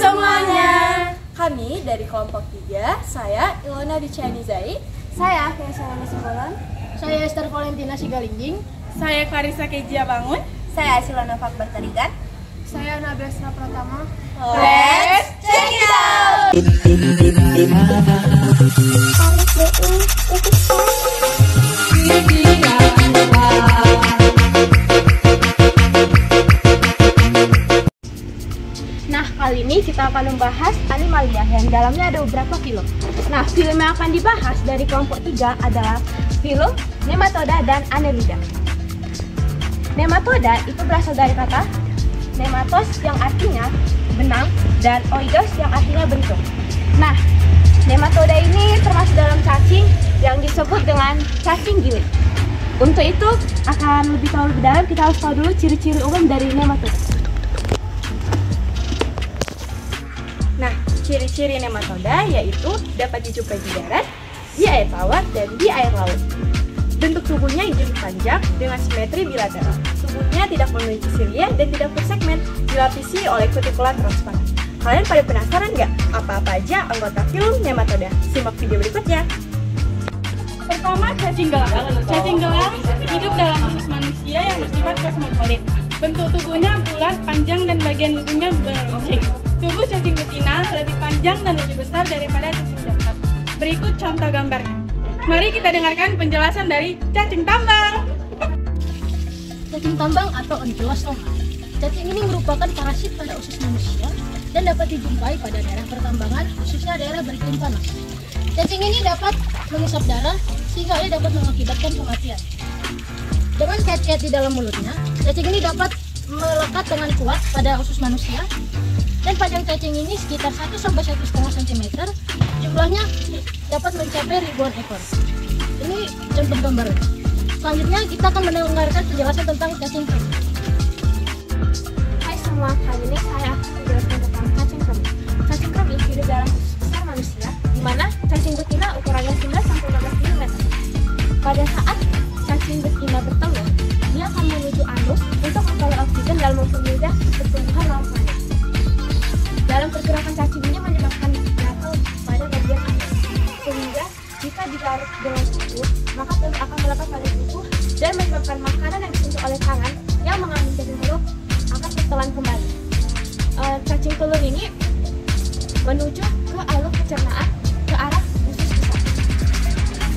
semuanya. Kami dari kelompok 3, saya Ilona Dichanizai, saya Keselana Simbolon, saya Esther Valentina Sigalingging, saya Clarissa Kejia Bangun, saya Silona Fakbar Tarigan, saya Nabesra Pratama. Let's check it out! Nah, kali ini kita akan membahas Animalia yang dalamnya ada beberapa film. Nah, film yang akan dibahas dari kelompok 3 adalah film Nematoda dan Annelida. Nematoda itu berasal dari kata nematos yang artinya benang dan oidos yang artinya bentuk. Nah, nematoda ini termasuk dalam cacing yang disebut dengan cacing gilik. Untuk itu, akan lebih tahu lebih dalam, kita harus tahu dulu ciri-ciri umum dari nematoda. Nah, ciri-ciri nematoda yaitu dapat dijumpai di darat, di air tawar, dan di air laut. Bentuk tubuhnya jadi panjang dengan simetri bilateral. Tubuhnya tidak memiliki silia dan tidak bersegmen, dilapisi oleh kutikulan transparan. Kalian pada penasaran nggak apa-apa aja anggota film nematoda? Simak video berikutnya. Pertama, cacing gelang. Cacing gelang hidup dalam usus manusia yang bersifat kosmopolit. Bentuk tubuhnya bulat, panjang, dan bagian ujungnya beruncing. Tubuh cacing betina lebih panjang dan lebih besar daripada cacing jantan. Berikut contoh gambarnya. Mari kita dengarkan penjelasan dari cacing tambang. Cacing tambang atau Ankylostoма. Cacing ini merupakan parasit pada usus manusia dan dapat dijumpai pada daerah pertambangan, khususnya daerah beriklim panas. Cacing ini dapat menghisap darah sehingga ia dapat mengakibatkan kematian. Dengan cacing di dalam mulutnya, cacing ini dapat melekat dengan kuat pada usus manusia. Dan panjang cacing ini sekitar 1-1,5 cm. Jumlahnya dapat mencapai ribuan ekor. Ini contoh gambarnya. Selanjutnya kita akan mendengarkan penjelasan tentang cacing kremi. Hai semua, kali ini saya akan menjelaskan tentang cacing kremi. Cacing kremi hidup dalam usus besar manusia, di mana cacing betina ukurannya 9-15 mm. Pada saat cacing betina bertelur, dia akan menuju anus untuk memperoleh oksigen dan mempermudah pertumbuhan lawan planet. Dalam pergerakan cacing ini menyebabkan gatal pada bagian anus, sehingga jika dilarut dengan susu, maka telur akan melekat pada tubuh dan menyebabkan makanan yang disentuh oleh tangan yang mengandung cacing telur akan tertelan kembali. Cacing telur ini menuju ke alur pencernaan ke arah usus besar,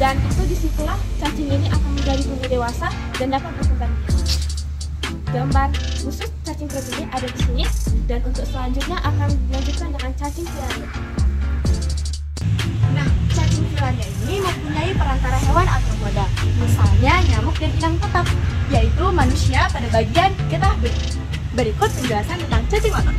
dan itu disitulah cacing ini akan menjadi tumbuh dewasa dan dapat berkembang. Gambar usus cacing kremi ini ada di sini, dan untuk selanjutnya akan dilanjutkan dengan cacing filaria. Nah, cacing filaria ini mempunyai perantara hewan arthropoda, misalnya nyamuk dan inang tetap, yaitu manusia pada bagian getah benih. Berikut penjelasan tentang cacing otot.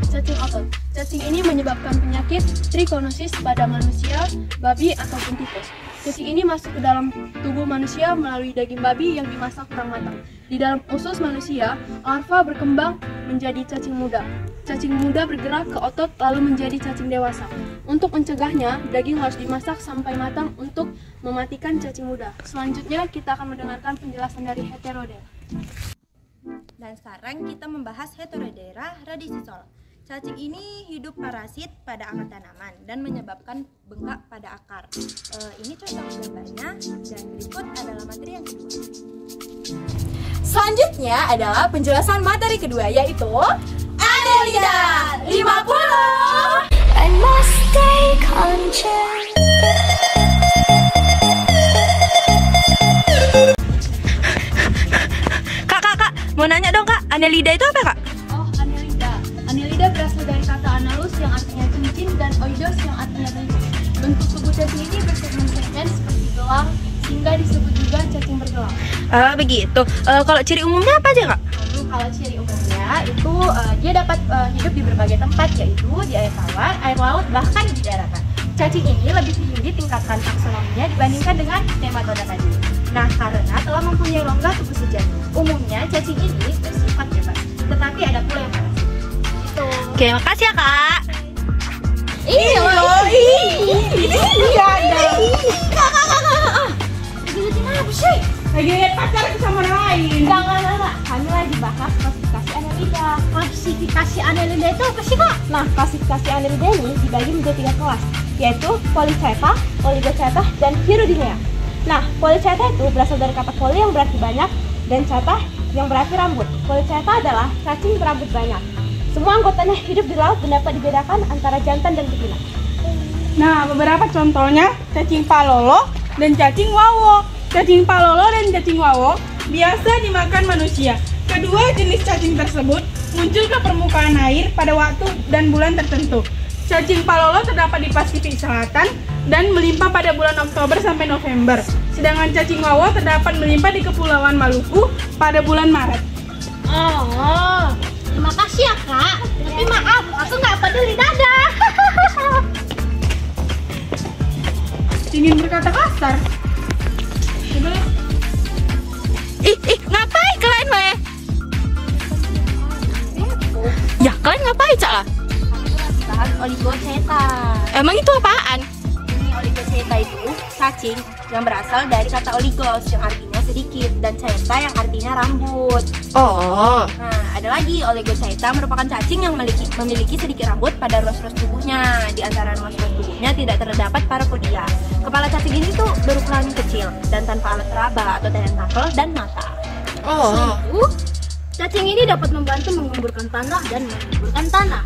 Cacing otot. Cacing ini menyebabkan penyakit trichinosis pada manusia, babi, ataupun tikus. Cacing ini masuk ke dalam tubuh manusia melalui daging babi yang dimasak kurang matang. Di dalam usus manusia, larva berkembang menjadi cacing muda. Cacing muda bergerak ke otot lalu menjadi cacing dewasa. Untuk mencegahnya, daging harus dimasak sampai matang untuk mematikan cacing muda. Selanjutnya, kita akan mendengarkan penjelasan dari Heterodera. Dan sekarang kita membahas Heterodera radicisola. Cacing ini hidup parasit pada akar tanaman dan menyebabkan bengkak pada akar. Ini contoh gambarnya, dan berikut adalah materi yang kedua. Selanjutnya adalah penjelasan materi kedua, yaitu Annelida 50. I must stay conscious. Kak, mau nanya dong kak, Annelida itu apa kak? Oh, Annelida. Annelida berasal dari kata analus yang artinya cincin dan oidos yang artinya bentuk. Bentuk tubuh cacing ini bersegmen-segmen seperti gelang, sehingga disebut juga cacing bergelang. Begitu. Kalau ciri umumnya apa aja kak? Kalau ciri umumnya itu dia dapat hidup di berbagai tempat, yaitu di air tawar, air laut, bahkan di daratan. Cacing ini lebih tinggi tingkatan taksonominya dibandingkan dengan nematoda tadi. Nah, karena telah mempunyai rongga tubuh sejati. Umumnya cacing ini bersifat bebas, tetapi ada pula yang parasit. Itu. Oke, makasih ya kak. Iya. Kak. Apa sih? Lagi lihat pacar sama orang lain. Enggak. Kami lagi bahas klasifikasi Annelida. Klasifikasi Annelida itu apa sih, Kak? Nah, klasifikasi Annelida ini dibagi menjadi 3 kelas, yaitu Polychaeta, Oligochaeta, dan Hirudinea. Nah, Polychaeta itu berasal dari kata poly yang berarti banyak dan chaeta yang berarti rambut. Polychaeta adalah cacing berambut banyak. Semua anggotanya hidup di laut dan dapat dibedakan antara jantan dan betina. Nah, beberapa contohnya cacing palolo dan cacing wawo. Cacing palolo dan cacing wawo biasa dimakan manusia. Kedua jenis cacing tersebut muncul ke permukaan air pada waktu dan bulan tertentu. Cacing palolo terdapat di Pasifik Selatan dan melimpah pada bulan Oktober sampai November. Sedangkan cacing wawo terdapat melimpah di Kepulauan Maluku pada bulan Maret. Oh, terima kasih ya, Kak. Tapi maaf, aku nggak peduli. Dadah. Ingin berkata kasar. Ngapain kalian, Mae? Ya, kalian ngapain, Cak lah? Bahas Oligochaeta. Emang itu apaan? Ini Oligochaeta itu cacing yang berasal dari kata oligos yang artinya sedikit dan chaeta yang artinya rambut. Oh. Nah, ada lagi Oligochaeta merupakan cacing yang memiliki sedikit rambut pada ruas-ruas tubuhnya. Di antara ruas-ruas tubuhnya tidak terdapat parapodia. Kepala cacing ini tuh berukuran kecil dan tanpa alat raba atau tentakel dan mata. Oh. Cacing ini dapat membantu mengemburkan tanah dan menyuburkan tanah,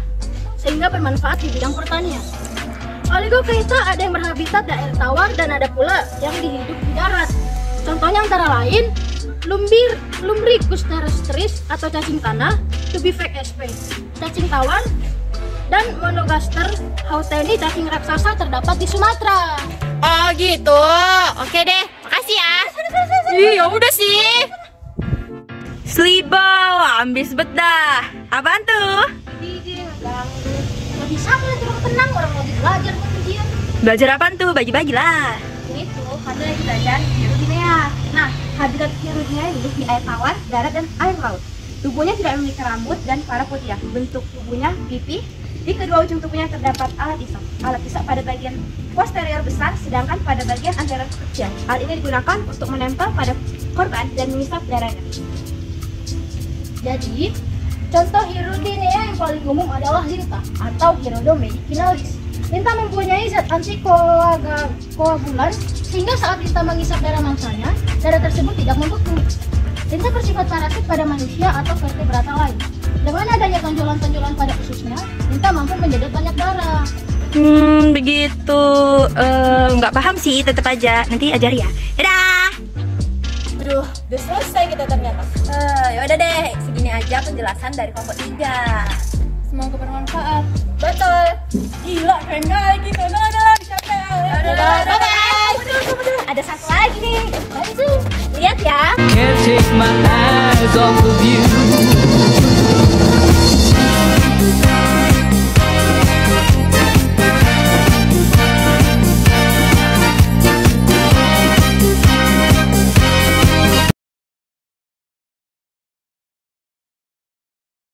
sehingga bermanfaat di bidang pertanian. Oligochaeta ada yang berhabitat di air tawar dan ada pula yang hidup di darat. Contohnya antara lain Lumbricus terrestris atau cacing tanah, Tubifex sp, cacing tawar, dan Monogaster hauteni cacing raksasa terdapat di Sumatera. Oh gitu. Oke deh, makasih ya. Iya udah sih. Slibau, ambis bet dah. Apaan tuh? Gak bisa kalian terus tenang, orang lagi belajar ujian. Belajar apaan tuh? Bagi-bagi lah. Ini tuh kami lagi belajar Hirudinea. Nah, habitat Hirudinea hidup di air tawar, darat, dan air laut. Tubuhnya tidak memiliki rambut dan parapodia. Bentuk tubuhnya pipi. Di kedua ujung tubuhnya terdapat alat isap. Alat isap pada bagian posterior besar, sedangkan pada bagian anterior kecil. Hal ini digunakan untuk menempel pada korban dan mengisap darahnya. Jadi, contoh Hirudinea yang paling umum adalah lintah atau Hirudo medicinalis. Lintah mempunyai zat antikoagulan sehingga saat lintah mengisap darah mangsanya, darah tersebut tidak membeku. Lintah bersifat parasit pada manusia atau vertebrata lain. Dengan adanya tonjolan-tonjolan pada ususnya, lintah mampu menyedot banyak darah. Begitu. Nggak paham sih, tetap aja. Nanti ajar ya. Dadah. Aduh, udah selesai kita ternyata. Yaudah deh, segini aja penjelasan dari kelompok 3. Semoga bermanfaat. Betul. Gila, keren kali gitu. Udah, capek. Bye-bye.